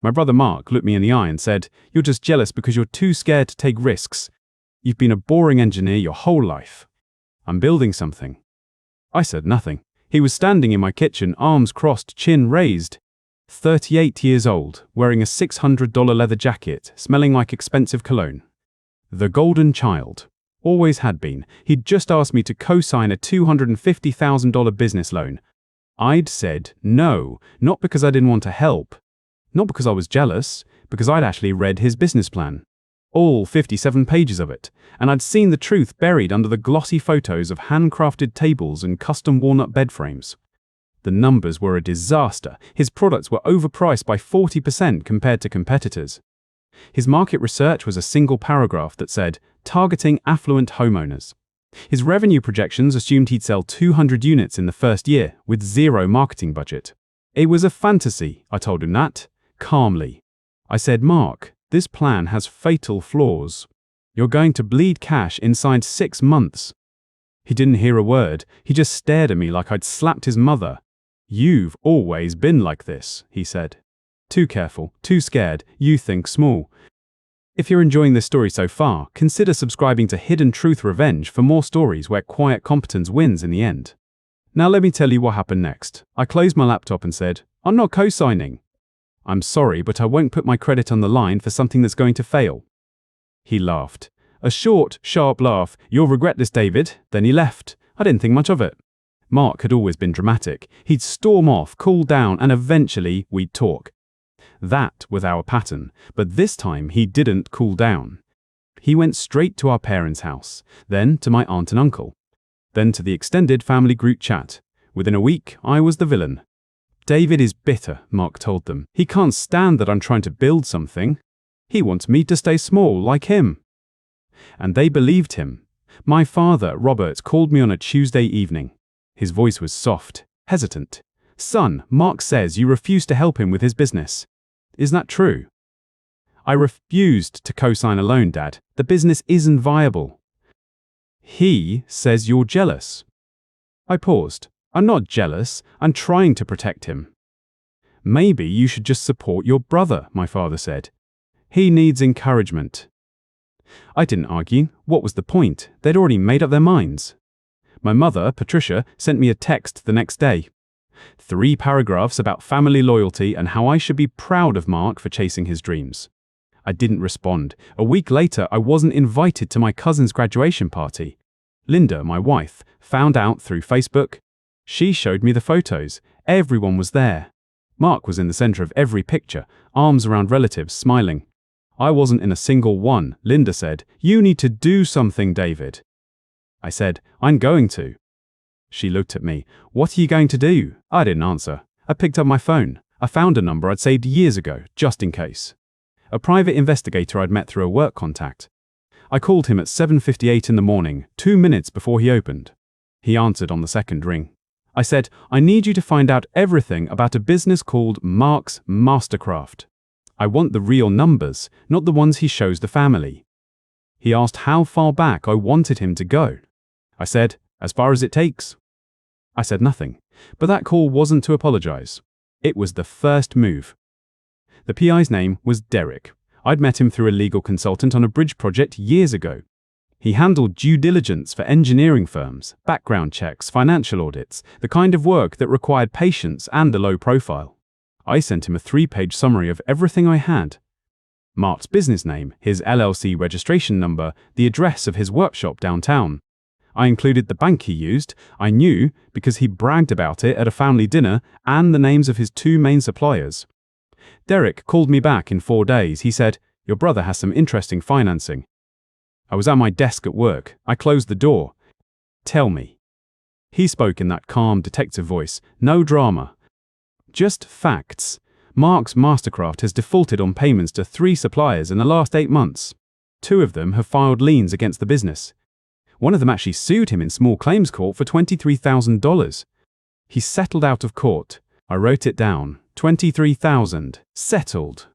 My brother Mark looked me in the eye and said, "You're just jealous because you're too scared to take risks. You've been a boring engineer your whole life." "I'm building something." I said nothing. He was standing in my kitchen, arms crossed, chin raised. 38 years old, wearing a $600 leather jacket, smelling like expensive cologne. The golden child. Always had been. He'd just asked me to co-sign a $250,000 business loan. I'd said no, not because I didn't want to help. Not because I was jealous, because I'd actually read his business plan. All 57 pages of it, and I'd seen the truth buried under the glossy photos of handcrafted tables and custom walnut bed frames. The numbers were a disaster. His products were overpriced by 40% compared to competitors. His market research was a single paragraph that said, "Targeting affluent homeowners." His revenue projections assumed he'd sell 200 units in the first year, with zero marketing budget. It was a fantasy, I told him that, calmly. I said, "Mark, this plan has fatal flaws. You're going to bleed cash inside 6 months." He didn't hear a word. He just stared at me like I'd slapped his mother. "You've always been like this," he said. "Too careful, too scared, you think small." If you're enjoying this story so far, consider subscribing to Hidden Truth Revenge for more stories where quiet competence wins in the end. Now let me tell you what happened next. I closed my laptop and said, "I'm not co-signing." "I'm sorry, but I won't put my credit on the line for something that's going to fail." He laughed. A short, sharp laugh. "You'll regret this, David." Then he left. I didn't think much of it. Mark had always been dramatic. He'd storm off, cool down, and eventually we'd talk. That was our pattern, but this time he didn't cool down. He went straight to our parents' house, then to my aunt and uncle, then to the extended family group chat. Within a week, I was the villain. "David is bitter," Mark told them. "He can't stand that I'm trying to build something. He wants me to stay small like him." And they believed him. My father, Robert, called me on a Tuesday evening. His voice was soft, hesitant. "Son, Mark says you refuse to help him with his business. Is that true?" "I refused to co-sign a loan, Dad. The business isn't viable." "He says you're jealous." I paused. "I'm not jealous. I'm trying to protect him." "Maybe you should just support your brother," my father said. "He needs encouragement." I didn't argue. What was the point? They'd already made up their minds. My mother, Patricia, sent me a text the next day. 3 paragraphs about family loyalty and how I should be proud of Mark for chasing his dreams. I didn't respond. A week later, I wasn't invited to my cousin's graduation party. Linda, my wife, found out through Facebook. She showed me the photos. Everyone was there. Mark was in the center of every picture, arms around relatives, smiling. I wasn't in a single one. Linda said, "You need to do something, David." I said, "I'm going to." She looked at me. "What are you going to do?" I didn't answer. I picked up my phone. I found a number I'd saved years ago, just in case. A private investigator I'd met through a work contact. I called him at 7:58 in the morning, 2 minutes before he opened. He answered on the second ring. I said, "I need you to find out everything about a business called Mark's Mastercraft. I want the real numbers, not the ones he shows the family." He asked how far back I wanted him to go. I said, "As far as it takes." I said nothing, but that call wasn't to apologize. It was the first move. The PI's name was Derek. I'd met him through a legal consultant on a bridge project years ago. He handled due diligence for engineering firms, background checks, financial audits, the kind of work that required patience and a low profile. I sent him a 3-page summary of everything I had. Mark's business name, his LLC registration number, the address of his workshop downtown. I included the bank he used. I knew because he bragged about it at a family dinner, and the names of his 2 main suppliers. Derek called me back in 4 days. He said, "Your brother has some interesting financing." I was at my desk at work. I closed the door. "Tell me." He spoke in that calm detective voice. No drama. Just facts. Mark's Mastercraft has defaulted on payments to 3 suppliers in the last 8 months. 2 of them have filed liens against the business. One of them actually sued him in small claims court for $23,000. He settled out of court. I wrote it down. 23,000. Settled.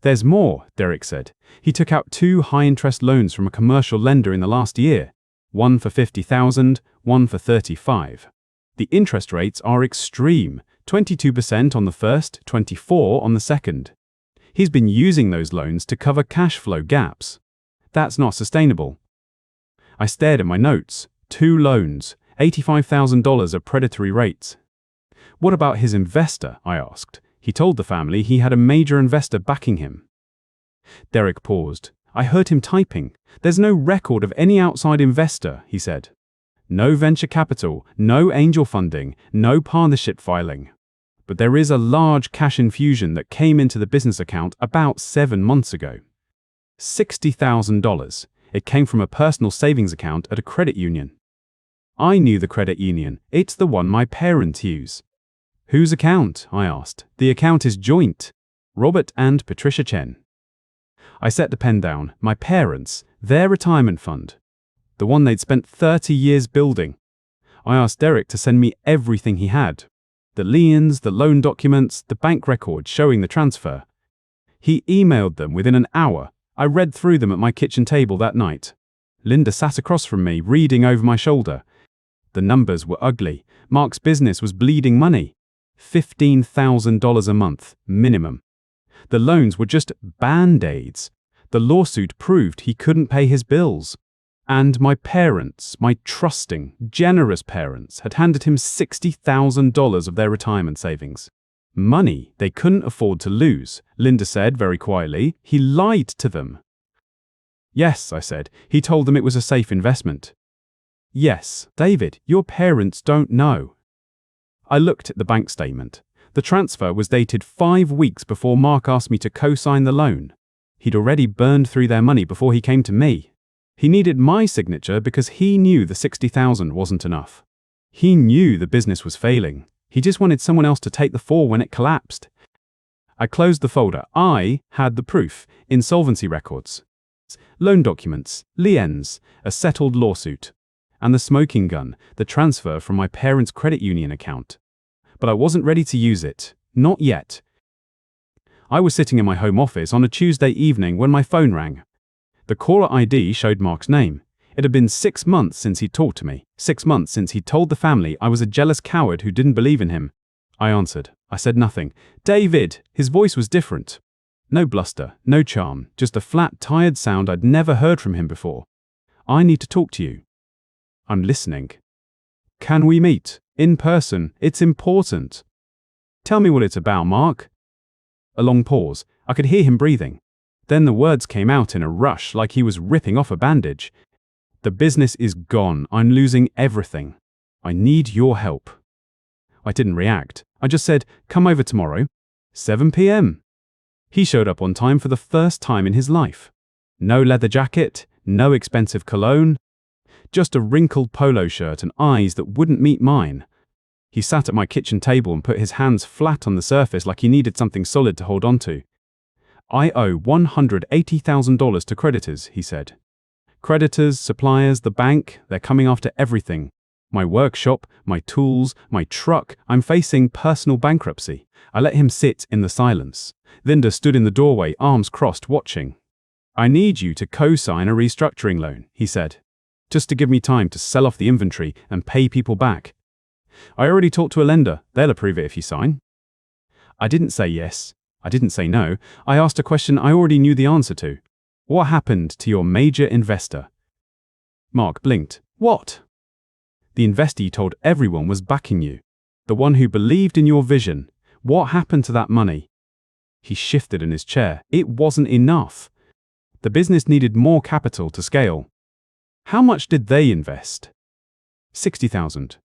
"There's more," Derek said. He took out 2 high-interest loans from a commercial lender in the last year. One for $50,000, one for $35,000. The interest rates are extreme. 22% on the first, 24% on the second. He's been using those loans to cover cash flow gaps. That's not sustainable. I stared at my notes. 2 loans, $85,000 at predatory rates. What about his investor? I asked. He told the family he had a major investor backing him. Derek paused. I heard him typing. There's no record of any outside investor, he said. No venture capital, no angel funding, no partnership filing. But there is a large cash infusion that came into the business account about 7 months ago. $60,000. It came from a personal savings account at a credit union. I knew the credit union. It's the one my parents use. Whose account? I asked. The account is joint. Robert and Patricia Chen. I set the pen down. My parents, their retirement fund. The one they'd spent 30 years building. I asked Derek to send me everything he had. The liens, the loan documents, the bank records showing the transfer. He emailed them within an hour. I read through them at my kitchen table that night. Linda sat across from me, reading over my shoulder. The numbers were ugly. Mark's business was bleeding money. $15,000 a month, minimum. The loans were just band-aids. The lawsuit proved he couldn't pay his bills. And my parents, my trusting, generous parents, had handed him $60,000 of their retirement savings. Money they couldn't afford to lose, Linda said very quietly. He lied to them. Yes, I said. He told them it was a safe investment. Yes, David, your parents don't know. I looked at the bank statement. The transfer was dated 5 weeks before Mark asked me to co-sign the loan. He'd already burned through their money before he came to me. He needed my signature because he knew the $60,000 wasn't enough. He knew the business was failing. He just wanted someone else to take the fall when it collapsed. I closed the folder. I had the proof: insolvency records, loan documents, liens, a settled lawsuit, and the smoking gun, the transfer from my parents' credit union account. But I wasn't ready to use it. Not yet. I was sitting in my home office on a Tuesday evening when my phone rang. The caller ID showed Mark's name. It had been 6 months since he'd talked to me. 6 months since he'd told the family I was a jealous coward who didn't believe in him. I answered. I said nothing. David! His voice was different. No bluster, no charm, just a flat, tired sound I'd never heard from him before. I need to talk to you. I'm listening. Can we meet? In person. It's important. Tell me what it's about, Mark. A long pause. I could hear him breathing. Then the words came out in a rush, like he was ripping off a bandage. The business is gone. I'm losing everything. I need your help. I didn't react. I just said, come over tomorrow. 7 p.m. He showed up on time for the first time in his life. No leather jacket, no expensive cologne, just a wrinkled polo shirt and eyes that wouldn't meet mine. He sat at my kitchen table and put his hands flat on the surface like he needed something solid to hold on to. I owe $180,000 to creditors, he said. Creditors, suppliers, the bank, they're coming after everything. My workshop, my tools, my truck, I'm facing personal bankruptcy. I let him sit in the silence. Linda stood in the doorway, arms crossed, watching. I need you to co-sign a restructuring loan, he said, just to give me time to sell off the inventory and pay people back. I already talked to a lender. They'll approve it if you sign. I didn't say yes. I didn't say no. I asked a question I already knew the answer to. What happened to your major investor? Mark blinked. What? The investor you told everyone was backing you. The one who believed in your vision. What happened to that money? He shifted in his chair. It wasn't enough. The business needed more capital to scale. How much did they invest? $60,000.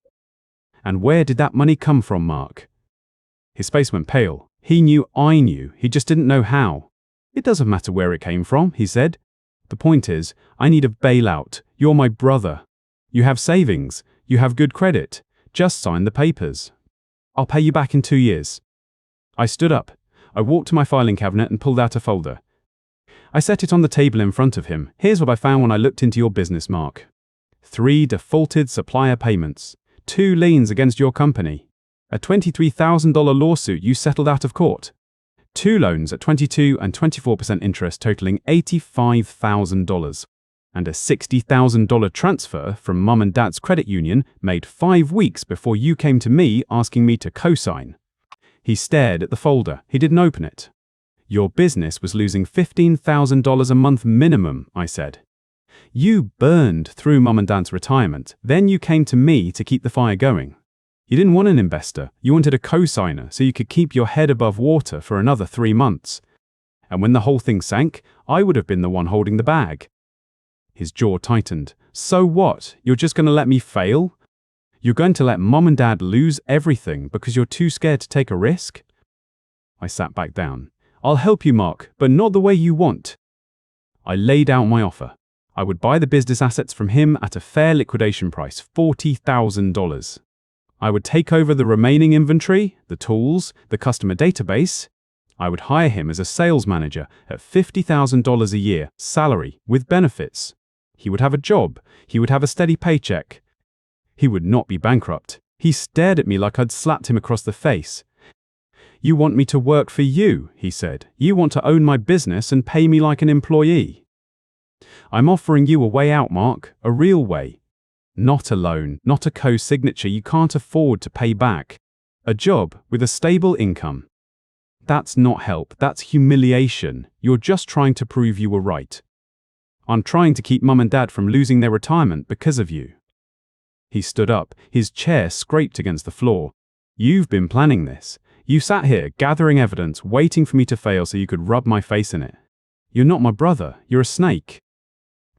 And where did that money come from, Mark? His face went pale. He knew I knew. He just didn't know how. It doesn't matter where it came from, he said. The point is, I need a bailout. You're my brother. You have savings. You have good credit. Just sign the papers. I'll pay you back in 2 years. I stood up. I walked to my filing cabinet and pulled out a folder. I set it on the table in front of him. Here's what I found when I looked into your business, Mark. 3 defaulted supplier payments. 2 liens against your company. A $23,000 lawsuit you settled out of court. 2 loans at 22 and 24% interest totaling $85,000. And a $60,000 transfer from Mum and Dad's credit union made 5 weeks before you came to me asking me to co-sign. He stared at the folder. He didn't open it. Your business was losing $15,000 a month minimum, I said. You burned through Mum and Dad's retirement, then you came to me to keep the fire going. You didn't want an investor, you wanted a co-signer so you could keep your head above water for another 3 months. And when the whole thing sank, I would have been the one holding the bag. His jaw tightened. So what? You're just going to let me fail? You're going to let Mum and Dad lose everything because you're too scared to take a risk? I sat back down. I'll help you, Mark, but not the way you want. I laid out my offer. I would buy the business assets from him at a fair liquidation price, $40,000. I would take over the remaining inventory, the tools, the customer database. I would hire him as a sales manager at $50,000 a year, salary, with benefits. He would have a job. He would have a steady paycheck. He would not be bankrupt. He stared at me like I'd slapped him across the face. You want me to work for you, he said. You want to own my business and pay me like an employee. I'm offering you a way out, Mark, a real way. Not a loan, not a co-signature you can't afford to pay back. A job with a stable income. That's not help, that's humiliation. You're just trying to prove you were right. I'm trying to keep Mum and Dad from losing their retirement because of you. He stood up, his chair scraped against the floor. You've been planning this. You sat here, gathering evidence, waiting for me to fail so you could rub my face in it. You're not my brother, you're a snake.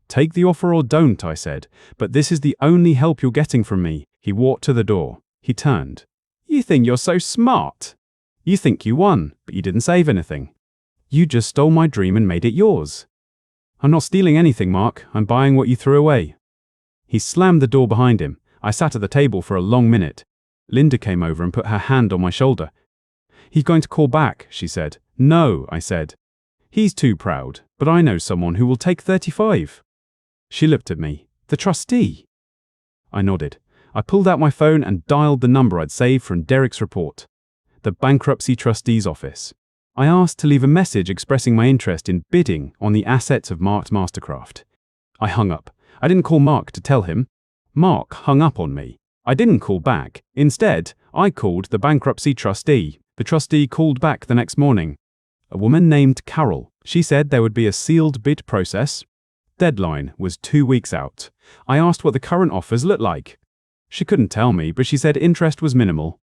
Take the offer or don't, I said, but this is the only help you're getting from me. He walked to the door. He turned. You think you're so smart. You think you won, but you didn't save anything. You just stole my dream and made it yours. I'm not stealing anything, Mark. I'm buying what you threw away. He slammed the door behind him. I sat at the table for a long minute. Linda came over and put her hand on my shoulder. He's going to call back, she said. No, I said. He's too proud, but I know someone who will take 35. She looked at me. The trustee. I nodded. I pulled out my phone and dialed the number I'd saved from Derek's report. The bankruptcy trustee's office. I asked to leave a message expressing my interest in bidding on the assets of Mark's Mastercraft. I hung up. I didn't call Mark to tell him. Mark hung up on me. I didn't call back. Instead, I called the bankruptcy trustee. The trustee called back the next morning. A woman named Carol. She said there would be a sealed bid process. Deadline was 2 weeks out. I asked what the current offers looked like. She couldn't tell me, but she said interest was minimal.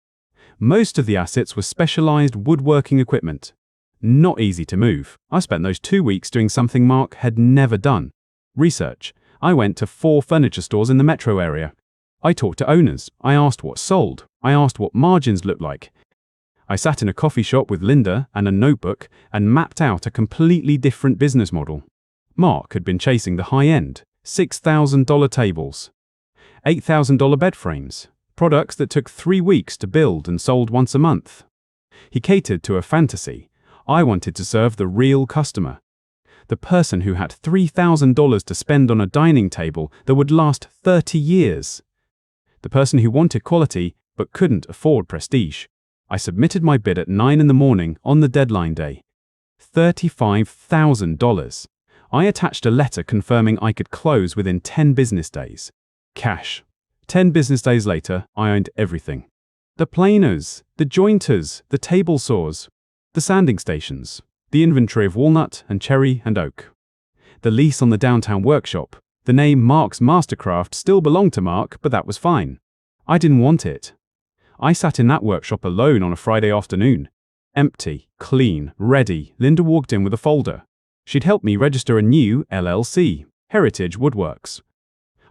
Most of the assets were specialized woodworking equipment. Not easy to move. I spent those 2 weeks doing something Mark had never done. Research. I went to 4 furniture stores in the metro area. I talked to owners. I asked what sold. I asked what margins looked like. I sat in a coffee shop with Linda and a notebook and mapped out a completely different business model. Mark had been chasing the high-end, $6,000 tables, $8,000 bed frames, products that took 3 weeks to build and sold once a month. He catered to a fantasy. I wanted to serve the real customer. The person who had $3,000 to spend on a dining table that would last 30 years. The person who wanted quality but couldn't afford prestige. I submitted my bid at 9 in the morning on the deadline day. $35,000. I attached a letter confirming I could close within 10 business days. Cash. 10 business days later, I owned everything. The planers, the jointers, the table saws, the sanding stations, the inventory of walnut and cherry and oak. The lease on the downtown workshop. The name Mark's Mastercraft still belonged to Mark, but that was fine. I didn't want it. I sat in that workshop alone on a Friday afternoon. Empty, clean, ready. Linda walked in with a folder. She'd helped me register a new LLC, Heritage Woodworks.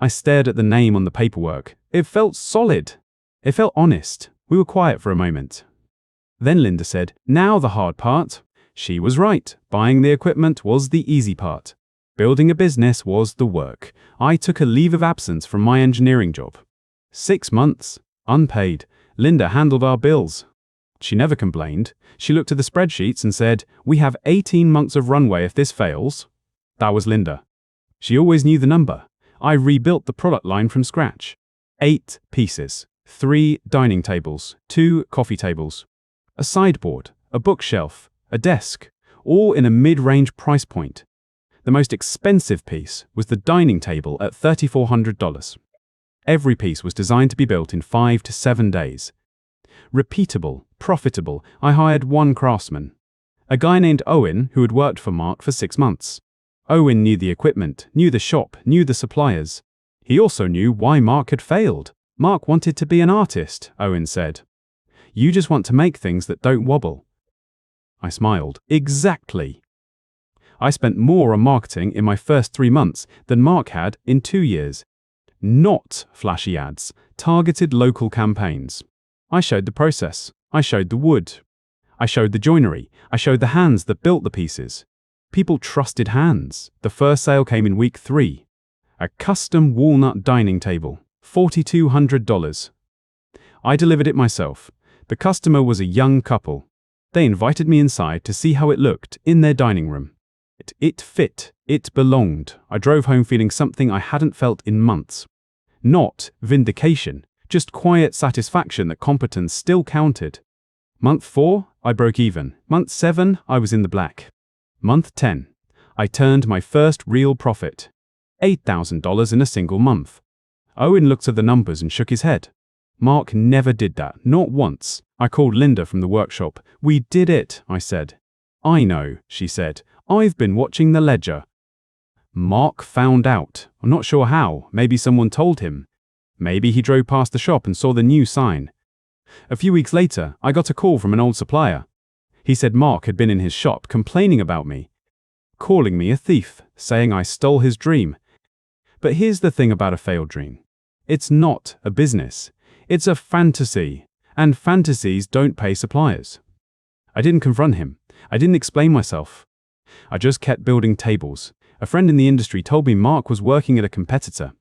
I stared at the name on the paperwork. It felt solid. It felt honest. We were quiet for a moment. Then Linda said, "Now the hard part." She was right. Buying the equipment was the easy part. Building a business was the work. I took a leave of absence from my engineering job. 6 months, unpaid. Linda handled our bills. She never complained. She looked at the spreadsheets and said, "We have 18 months of runway if this fails." That was Linda. She always knew the number. I rebuilt the product line from scratch. 8 pieces, 3 dining tables, 2 coffee tables, a sideboard, a bookshelf, a desk, all in a mid-range price point. The most expensive piece was the dining table at $3,400. Every piece was designed to be built in 5 to 7 days. Repeatable, profitable. I hired 1 craftsman. A guy named Owen who had worked for Mark for 6 months. Owen knew the equipment, knew the shop, knew the suppliers. He also knew why Mark had failed. Mark wanted to be an artist, Owen said. You just want to make things that don't wobble. I smiled. Exactly. I spent more on marketing in my first 3 months than Mark had in 2 years. Not flashy ads, targeted local campaigns. I showed the process. I showed the wood. I showed the joinery. I showed the hands that built the pieces. People trusted hands. The first sale came in week 3. A custom walnut dining table, $4,200. I delivered it myself. The customer was a young couple. They invited me inside to see how it looked in their dining room. It fit. It belonged. I drove home feeling something I hadn't felt in months. Not vindication, just quiet satisfaction that competence still counted. Month 4, I broke even. Month 7, I was in the black. Month 10, I turned my first real profit. $8,000 in a single month. Owen looked at the numbers and shook his head. Mark never did that, not once. I called Linda from the workshop. We did it, I said. I know, she said. I've been watching the ledger. Mark found out. I'm not sure how. Maybe someone told him. Maybe he drove past the shop and saw the new sign. A few weeks later, I got a call from an old supplier. He said Mark had been in his shop complaining about me, calling me a thief, saying I stole his dream. But here's the thing about a failed dream. It's not a business. It's a fantasy. And fantasies don't pay suppliers. I didn't confront him. I didn't explain myself. I just kept building tables. A friend in the industry told me Mark was working at a competitor.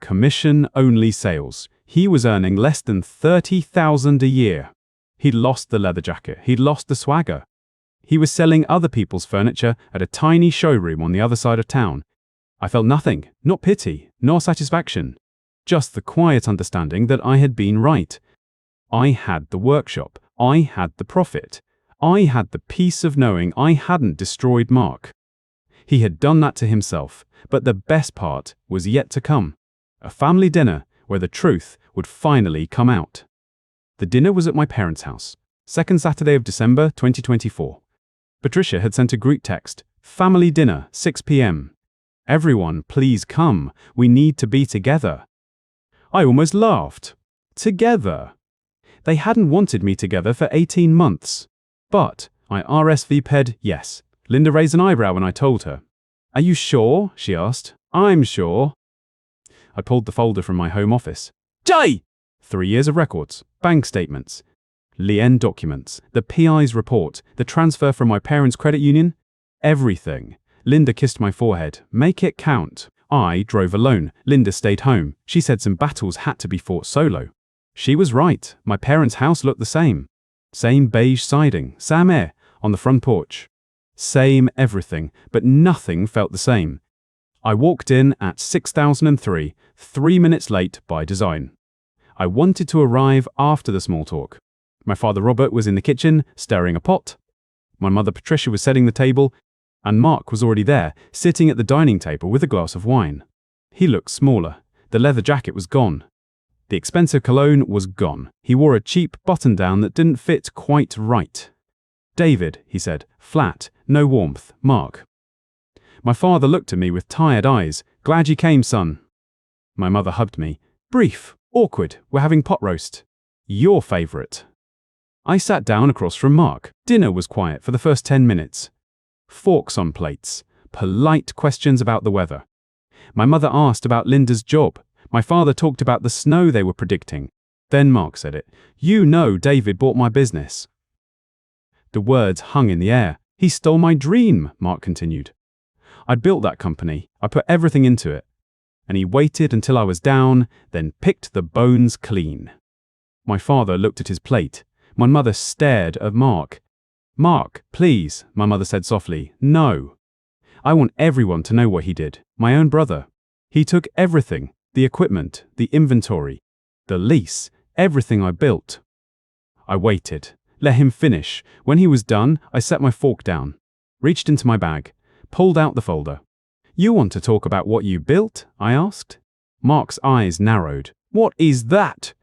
Commission-only sales. He was earning less than $30,000 a year. He'd lost the leather jacket. He'd lost the swagger. He was selling other people's furniture at a tiny showroom on the other side of town. I felt nothing, not pity, nor satisfaction. Just the quiet understanding that I had been right. I had the workshop. I had the profit. I had the peace of knowing I hadn't destroyed Mark. He had done that to himself, but the best part was yet to come. A family dinner where the truth would finally come out. The dinner was at my parents' house, 2nd Saturday of December 2024. Patricia had sent a group text, family dinner, 6 p.m. Everyone, please come. We need to be together. I almost laughed. Together. They hadn't wanted me together for 18 months. But I RSVP'd yes. Linda raised an eyebrow when I told her. Are you sure? She asked. I'm sure. I pulled the folder from my home office. Jay! 3 years of records, bank statements, lien documents, the PI's report, the transfer from my parents' credit union. Everything. Linda kissed my forehead. Make it count. I drove alone. Linda stayed home. She said some battles had to be fought solo. She was right. My parents' house looked the same. Same beige siding, Sam air on the front porch. Same everything, but nothing felt the same. I walked in at 6003, 3 minutes late by design. I wanted to arrive after the small talk. My father Robert was in the kitchen, stirring a pot. My mother Patricia was setting the table, and Mark was already there, sitting at the dining table with a glass of wine. He looked smaller. The leather jacket was gone. The expensive cologne was gone. He wore a cheap button-down that didn't fit quite right. David, he said, flat, no warmth, Mark. My father looked at me with tired eyes. Glad you came, son. My mother hugged me. Brief, awkward, we're having pot roast. Your favorite. I sat down across from Mark. Dinner was quiet for the first 10 minutes. Forks on plates. Polite questions about the weather. My mother asked about Linda's job. My father talked about the snow they were predicting. Then Mark said it. You know David bought my business. The words hung in the air. He stole my dream, Mark continued. I built that company. I put everything into it. And he waited until I was down, then picked the bones clean. My father looked at his plate. My mother stared at Mark. Mark, please, my mother said softly. No. I want everyone to know what he did. My own brother. He took everything. The equipment, the inventory, the lease, everything I built. I waited. Let him finish. When he was done, I set my fork down, reached into my bag, pulled out the folder. You want to talk about what you built? I asked. Mark's eyes narrowed. What is that?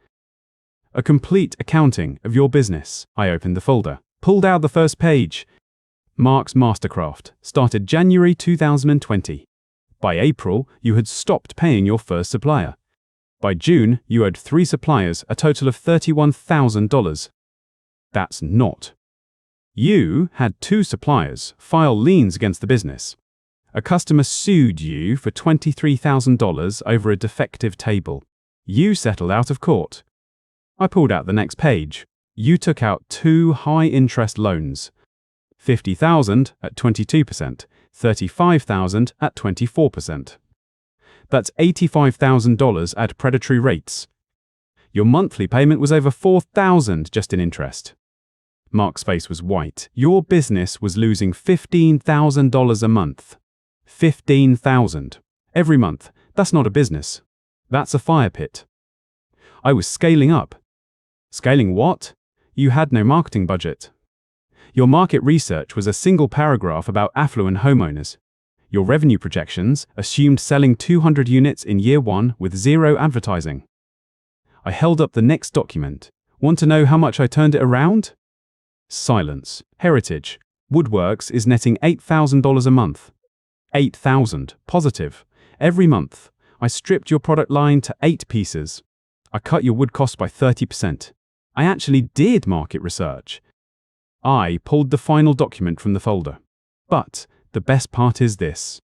A complete accounting of your business. I opened the folder, pulled out the first page. Mark's Mastercraft started January 2020. By April, you had stopped paying your first supplier. By June, you owed 3 suppliers a total of $31,000. That's not. You had 2 suppliers file liens against the business. A customer sued you for $23,000 over a defective table. You settled out of court. I pulled out the next page. You took out 2 high-interest loans. $50,000 at 22%, $35,000 at 24%. That's $85,000 at predatory rates. Your monthly payment was over $4,000 just in interest. Mark's face was white. Your business was losing $15,000 a month. $15,000 every month. That's not a business. That's a fire pit. I was scaling up. Scaling what? You had no marketing budget. Your market research was a single paragraph about affluent homeowners. Your revenue projections assumed selling 200 units in year 1 with 0 advertising. I held up the next document. Want to know how much I turned it around? Silence. Heritage. Woodworks is netting $8,000 a month. $8,000. Positive. Every month. I stripped your product line to 8 pieces. I cut your wood cost by 30%. I actually did market research. I pulled the final document from the folder. But the best part is this.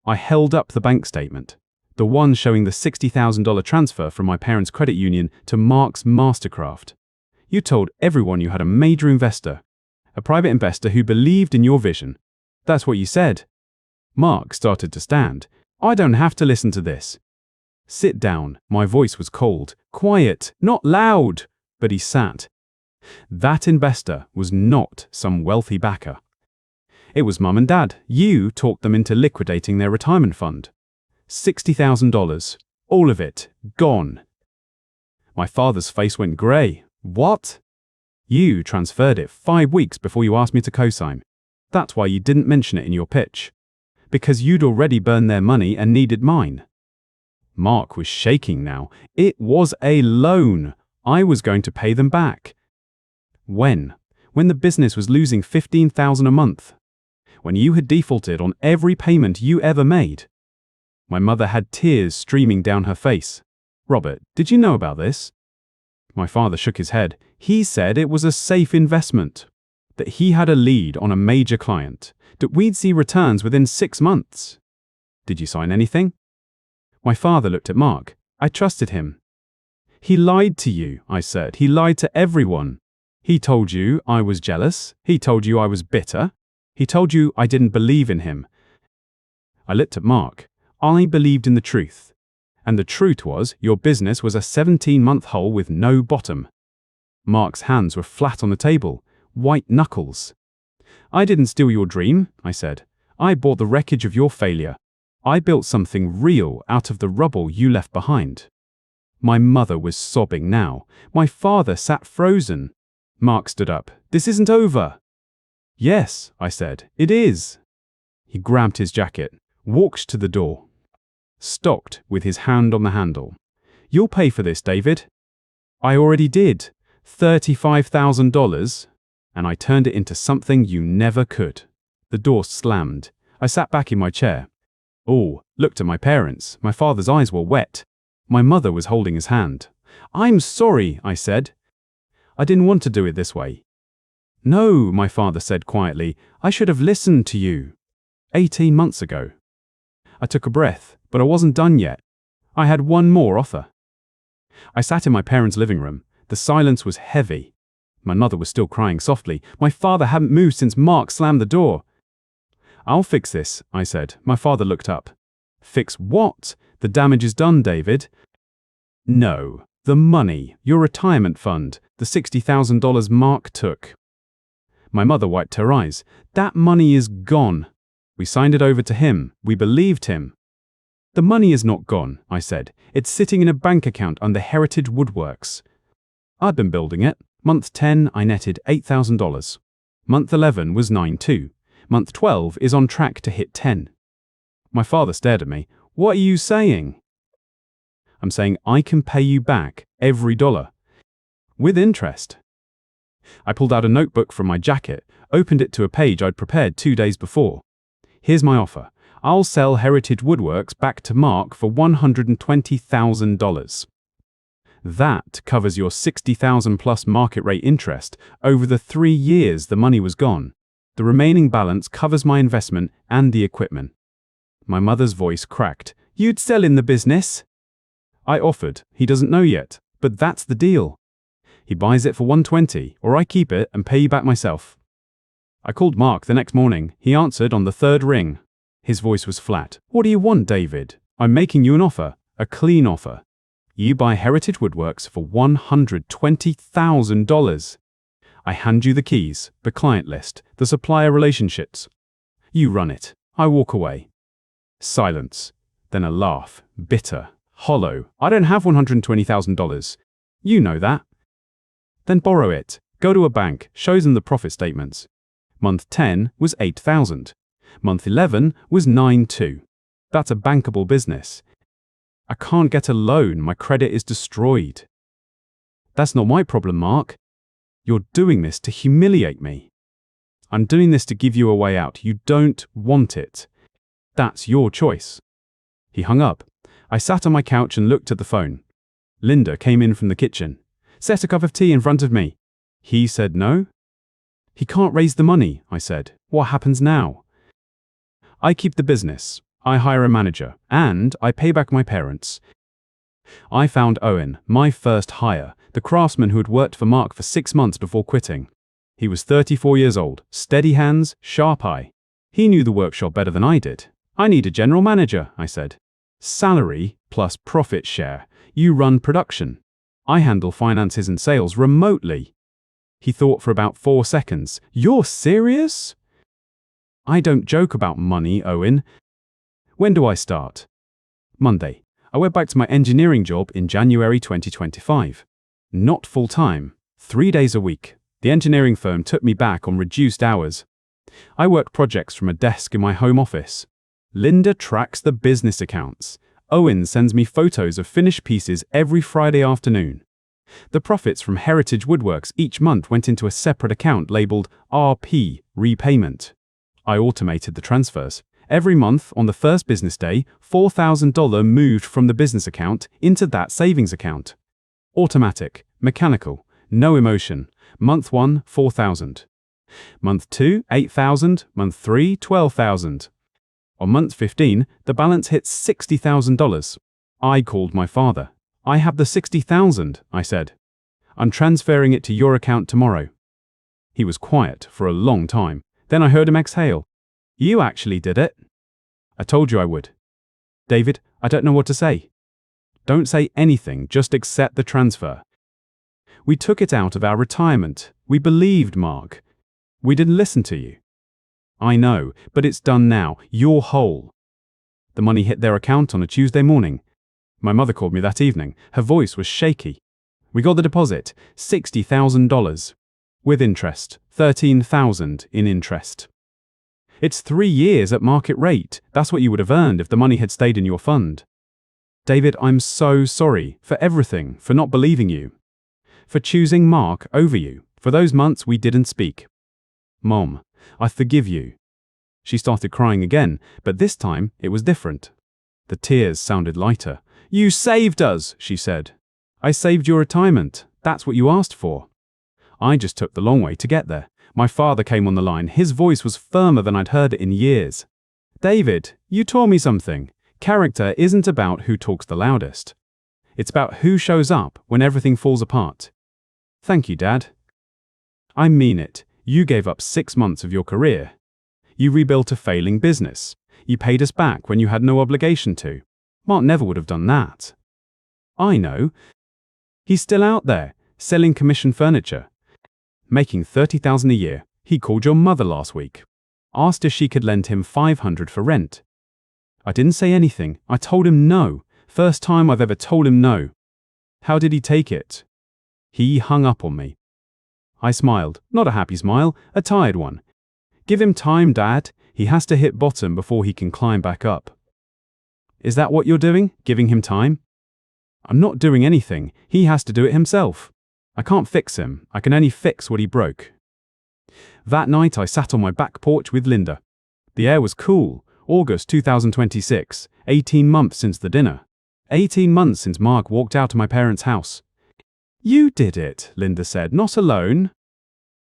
I held up the bank statement, the one showing the $60,000 transfer from my parents' credit union to Mark's Mastercraft. You told everyone you had a major investor, a private investor who believed in your vision. That's what you said. Mark started to stand. I don't have to listen to this. Sit down. My voice was cold. Quiet, not loud. But he sat. That investor was not some wealthy backer. It was Mum and Dad. You talked them into liquidating their retirement fund. $60,000. All of it. Gone. My father's face went grey. What? You transferred it 5 weeks before you asked me to co-sign. That's why you didn't mention it in your pitch. Because you'd already burned their money and needed mine. Mark was shaking now. It was a loan. I was going to pay them back. When? When the business was losing $15,000 a month. When you had defaulted on every payment you ever made. My mother had tears streaming down her face. Robert, did you know about this? My father shook his head. He said it was a safe investment. That he had a lead on a major client. That we'd see returns within 6 months. Did you sign anything? My father looked at Mark. I trusted him. He lied to you, I said. He lied to everyone. He told you I was jealous. He told you I was bitter. He told you I didn't believe in him. I looked at Mark. I believed in the truth. And the truth was your business was a 17-month hole with no bottom. Mark's hands were flat on the table, white knuckles. I didn't steal your dream, I said. I bought the wreckage of your failure. I built something real out of the rubble you left behind. My mother was sobbing now. My father sat frozen. Mark stood up. This isn't over. Yes, I said, it is. He grabbed his jacket, walked to the door, stopped with his hand on the handle. You'll pay for this, David. I already did. $35,000. And I turned it into something you never could. The door slammed. I sat back in my chair. Looked at my parents. My father's eyes were wet. My mother was holding his hand. I'm sorry, I said. I didn't want to do it this way. No, my father said quietly. I should have listened to you. 18 months ago. I took a breath, but I wasn't done yet. I had one more offer. I sat in my parents' living room. The silence was heavy. My mother was still crying softly. My father hadn't moved since Mark slammed the door. I'll fix this, I said. My father looked up. Fix what? The damage is done, David. No, the money, your retirement fund, the $60,000 Mark took. My mother wiped her eyes. That money is gone. We signed it over to him. We believed him. The money is not gone, I said. It's sitting in a bank account under Heritage Woodworks. I'd been building it. Month 10, I netted $8,000. Month 11 was 9,2. Month 12 is on track to hit 10. My father stared at me. What are you saying? I'm saying I can pay you back every dollar. With interest. I pulled out a notebook from my jacket, opened it to a page I'd prepared 2 days before. Here's my offer. I'll sell Heritage Woodworks back to Mark for $120,000. That covers your $60,000 plus market rate interest over the 3 years the money was gone. The remaining balance covers my investment and the equipment. My mother's voice cracked. You'd sell in the business? I offered. He doesn't know yet, but that's the deal. He buys it for $120, or I keep it and pay you back myself. I called Mark the next morning. He answered on the third ring. His voice was flat. What do you want, David? I'm making you an offer, a clean offer. You buy Heritage Woodworks for $120,000. I hand you the keys, the client list, the supplier relationships. You run it. I walk away. Silence. Then a laugh, bitter, hollow. I don't have $120,000. You know that. Then borrow it. Go to a bank, show them the profit statements. Month 10 was $8,000. Month 11 was $9,200. That's a bankable business. I can't get a loan. My credit is destroyed. That's not my problem, Mark. You're doing this to humiliate me. I'm doing this to give you a way out. You don't want it. That's your choice. He hung up. I sat on my couch and looked at the phone. Linda came in from the kitchen. Set a cup of tea in front of me. He said no. He can't raise the money, I said. What happens now? I keep the business. I hire a manager. And I pay back my parents. I found Owen, my first hire, the craftsman who had worked for Mark for 6 months before quitting. He was 34 years old, steady hands, sharp eye. He knew the workshop better than I did. I need a general manager, I said. Salary plus profit share. You run production. I handle finances and sales remotely. He thought for about 4 seconds. You're serious? I don't joke about money, Owen. When do I start? Monday. I went back to my engineering job in January 2025. Not full-time, 3 days a week. The engineering firm took me back on reduced hours. I work projects from a desk in my home office. Linda tracks the business accounts. Owen sends me photos of finished pieces every Friday afternoon. The profits from Heritage Woodworks each month went into a separate account labeled RP, repayment. I automated the transfers. Every month, on the first business day, $4,000 moved from the business account into that savings account. Automatic, mechanical, no emotion. Month 1, $4,000. Month 2, $8,000. Month 3, $12,000. On month 15, the balance hit $60,000. I called my father. I have the $60,000, I said. I'm transferring it to your account tomorrow. He was quiet for a long time. Then I heard him exhale. You actually did it. I told you I would. David, I don't know what to say. Don't say anything, just accept the transfer. We took it out of our retirement. We believed Mark. We didn't listen to you. I know, but it's done now. You're whole. The money hit their account on a Tuesday morning. My mother called me that evening. Her voice was shaky. We got the deposit, $60,000. With interest, $13,000 in interest. It's 3 years at market rate. That's what you would have earned if the money had stayed in your fund. David, I'm so sorry for everything, for not believing you. For choosing Mark over you. For those months we didn't speak. Mom, I forgive you. She started crying again, but this time it was different. The tears sounded lighter. You saved us, she said. I saved your retirement. That's what you asked for. I just took the long way to get there. My father came on the line. His voice was firmer than I'd heard it in years. David, you taught me something. Character isn't about who talks the loudest. It's about who shows up when everything falls apart. Thank you, Dad. I mean it. You gave up 6 months of your career. You rebuilt a failing business. You paid us back when you had no obligation to. Mark never would have done that. I know. He's still out there, selling commission furniture. Making $30,000 a year. He called your mother last week. Asked if she could lend him $500 for rent. I didn't say anything. I told him no. First time I've ever told him no. How did he take it? He hung up on me. I smiled. Not a happy smile, a tired one. Give him time, Dad. He has to hit bottom before he can climb back up. Is that what you're doing? Giving him time? I'm not doing anything. He has to do it himself. I can't fix him. I can only fix what he broke. That night, I sat on my back porch with Linda. The air was cool. August 2026, 18 months since the dinner. 18 months since Mark walked out of my parents' house. You did it, Linda said, not alone.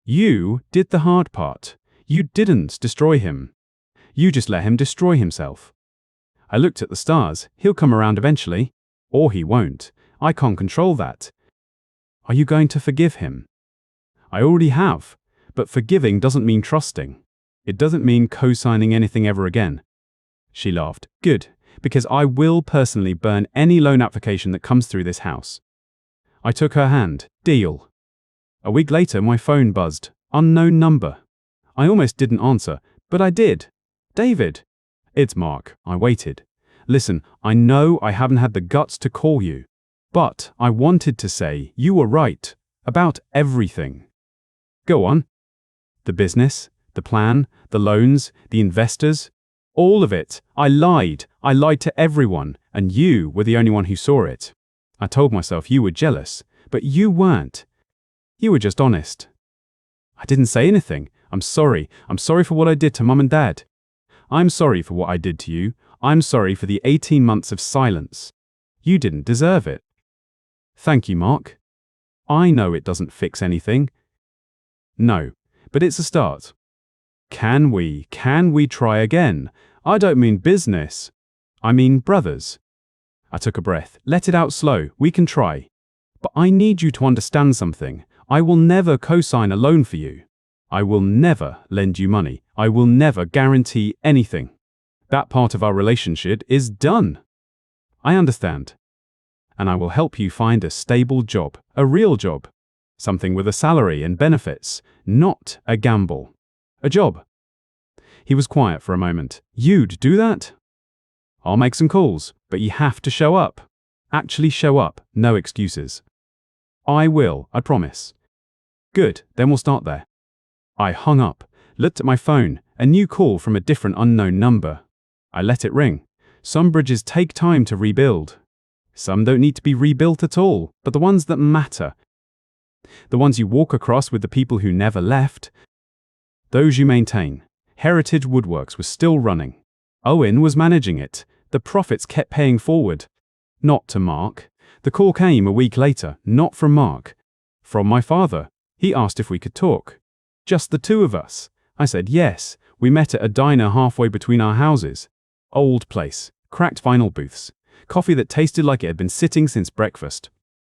You did the hard part. You didn't destroy him. You just let him destroy himself. I looked at the stars. He'll come around eventually. Or he won't. I can't control that. Are you going to forgive him? I already have. But forgiving doesn't mean trusting. It doesn't mean co-signing anything ever again. She laughed. Good, because I will personally burn any loan application that comes through this house. I took her hand. Deal. A week later, my phone buzzed. Unknown number. I almost didn't answer, but I did. David. It's Mark. I waited. Listen, I know I haven't had the guts to call you, but I wanted to say you were right about everything. Go on. The business, the plan, the loans, the investors, all of it. I lied. I lied to everyone, and you were the only one who saw it. I told myself you were jealous, but you weren't. You were just honest. I didn't say anything. I'm sorry. I'm sorry for what I did to Mum and Dad. I'm sorry for what I did to you. I'm sorry for the 18 months of silence. You didn't deserve it. Thank you, Mark. I know it doesn't fix anything. No, but it's a start. Can we try again? I don't mean business. I mean brothers. I took a breath. Let it out slow. We can try. But I need you to understand something. I will never co-sign a loan for you. I will never lend you money. I will never guarantee anything. That part of our relationship is done. I understand. And I will help you find a stable job, a real job. Something with a salary and benefits, not a gamble. A job. He was quiet for a moment. You'd do that? I'll make some calls, but you have to show up. Actually show up, no excuses. I will, I promise. Good, then we'll start there. I hung up, looked at my phone, a new call from a different unknown number. I let it ring. Some bridges take time to rebuild. Some don't need to be rebuilt at all, but the ones that matter, the ones you walk across with the people who never left, those you maintain. Heritage Woodworks was still running. Owen was managing it. The profits kept paying forward. Not to Mark. The call came a week later, not from Mark. From my father. He asked if we could talk. Just the two of us. I said yes. We met at a diner halfway between our houses. Old place. Cracked vinyl booths. Coffee that tasted like it had been sitting since breakfast.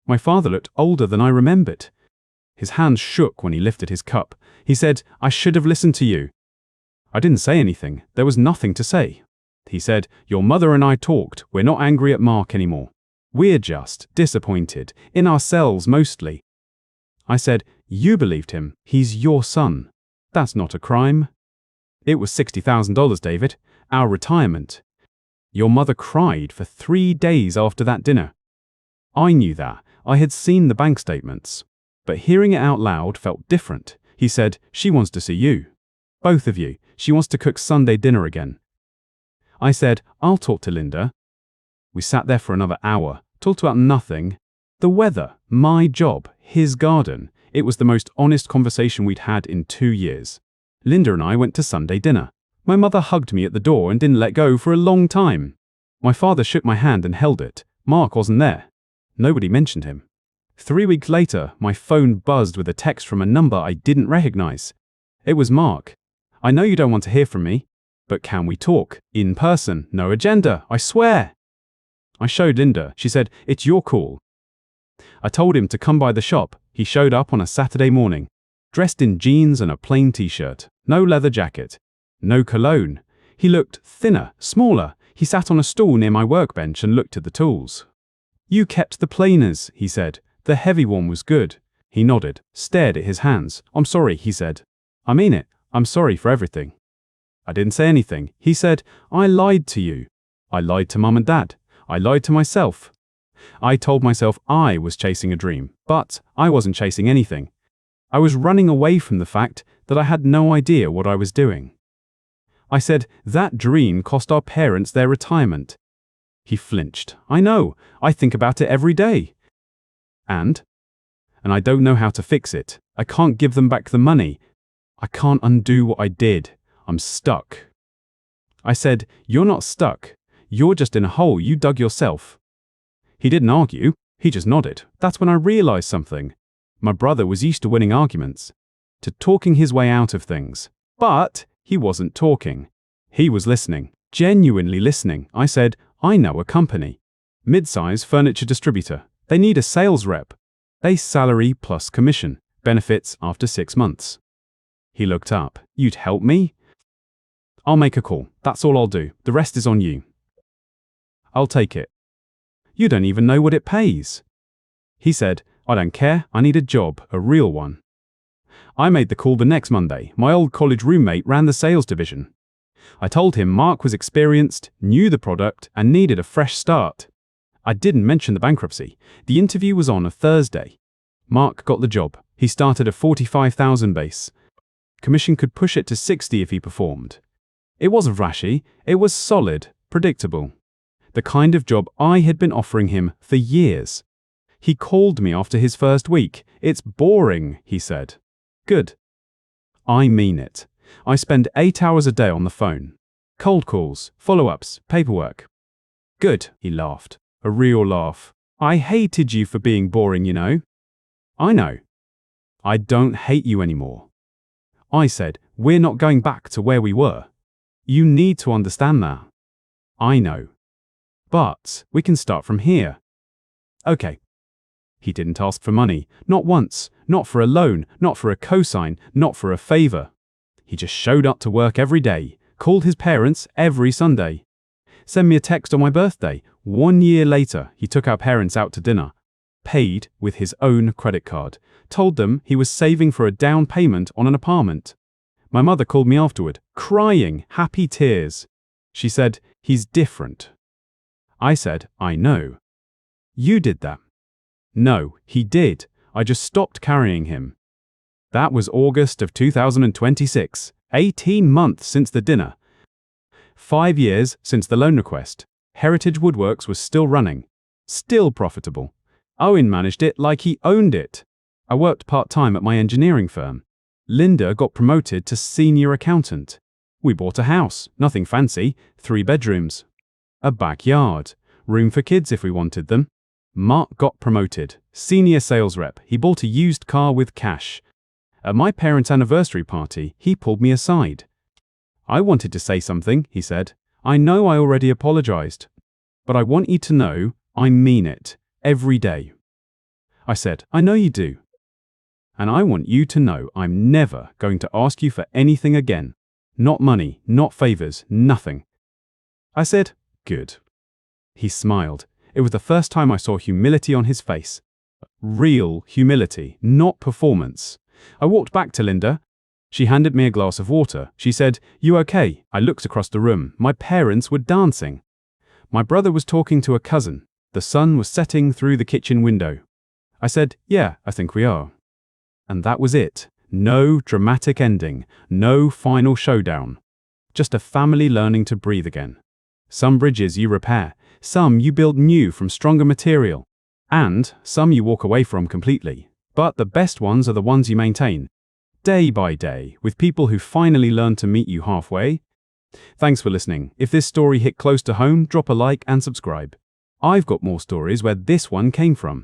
My father looked older than I remembered. His hand shook when he lifted his cup. He said, I should have listened to you. I didn't say anything. There was nothing to say. He said, your mother and I talked. We're not angry at Mark anymore. We're just disappointed, in ourselves mostly. I said, you believed him. He's your son. That's not a crime. It was $60,000, David. Our retirement. Your mother cried for 3 days after that dinner. I knew that. I had seen the bank statements. But hearing it out loud felt different. He said, she wants to see you. Both of you. She wants to cook Sunday dinner again. I said, I'll talk to Linda. We sat there for another hour, talked about nothing. The weather, my job, his garden. It was the most honest conversation we'd had in 2 years. Linda and I went to Sunday dinner. My mother hugged me at the door and didn't let go for a long time. My father shook my hand and held it. Mark wasn't there. Nobody mentioned him. 3 weeks later, my phone buzzed with a text from a number I didn't recognize. It was Mark. I know you don't want to hear from me, but can we talk? In person, no agenda, I swear. I showed Linda. She said, it's your call. I told him to come by the shop. He showed up on a Saturday morning, dressed in jeans and a plain t-shirt, no leather jacket, no cologne. He looked thinner, smaller. He sat on a stool near my workbench and looked at the tools. You kept the planers, he said. The heavy one was good. He nodded, stared at his hands. I'm sorry, he said. I mean it. I'm sorry for everything. I didn't say anything. He said, I lied to you. I lied to Mum and Dad. I lied to myself. I told myself I was chasing a dream, but I wasn't chasing anything. I was running away from the fact that I had no idea what I was doing. I said, that dream cost our parents their retirement. He flinched. I know. I think about it every day. And and I don't know how to fix it. I can't give them back the money. I can't undo what I did. I'm stuck. I said, "You're not stuck. You're just in a hole you dug yourself." He didn't argue. He just nodded. That's when I realized something. My brother was used to winning arguments, to talking his way out of things. But he wasn't talking. He was listening, genuinely listening. I said, "I know a company. Mid-size furniture distributor. They need a sales rep. Base salary plus commission. Benefits after 6 months." He looked up. "You'd help me?" "I'll make a call. That's all I'll do. The rest is on you." "I'll take it." "You don't even know what it pays." He said, "I don't care. I need a job, a real one." I made the call the next Monday. My old college roommate ran the sales division. I told him Mark was experienced, knew the product, and needed a fresh start. I didn't mention the bankruptcy. The interview was on a Thursday. Mark got the job. He started at 45,000 base. Commission could push it to 60 if he performed. It wasn't flashy. It was solid, predictable. The kind of job I had been offering him for years. He called me after his first week. "It's boring," he said. Good. I mean it. I spend 8 hours a day on the phone. Cold calls, follow-ups, paperwork. Good, he laughed. A real laugh. I hated you for being boring, you know. I know. I don't hate you anymore. I said, we're not going back to where we were. You need to understand that. I know. But we can start from here. Okay. He didn't ask for money, not once, not for a loan, not for a cosign, not for a favor. He just showed up to work every day, called his parents every Sunday. Send me a text on my birthday. 1 year later, he took our parents out to dinner, paid with his own credit card, told them he was saving for a down payment on an apartment. My mother called me afterward, crying, happy tears. She said, "He's different." I said, "I know." "You did that." "No, he did. I just stopped carrying him." That was August of 2026, 18 months since the dinner. 5 years since the loan request. Heritage Woodworks was still running, still profitable. Owen managed it like he owned it. I worked part-time at my engineering firm. Linda got promoted to senior accountant. We bought a house, nothing fancy, 3 bedrooms. A backyard, room for kids if we wanted them. Mark got promoted, senior sales rep. He bought a used car with cash. At my parents' anniversary party, he pulled me aside. "I wanted to say something," he said. "I know I already apologized, but I want you to know I mean it, every day." I said, "I know you do. And I want you to know I'm never going to ask you for anything again. Not money, not favors, nothing." I said, "Good." He smiled. It was the first time I saw humility on his face. Real humility, not performance. I walked back to Linda. She handed me a glass of water. She said, "You okay?" I looked across the room. My parents were dancing. My brother was talking to a cousin. The sun was setting through the kitchen window. I said, "Yeah, I think we are." And that was it. No dramatic ending. No final showdown. Just a family learning to breathe again. Some bridges you repair. Some you build new from stronger material. And some you walk away from completely. But the best ones are the ones you maintain, day by day, with people who finally learn to meet you halfway. Thanks for listening. If this story hit close to home, drop a like and subscribe. I've got more stories where this one came from.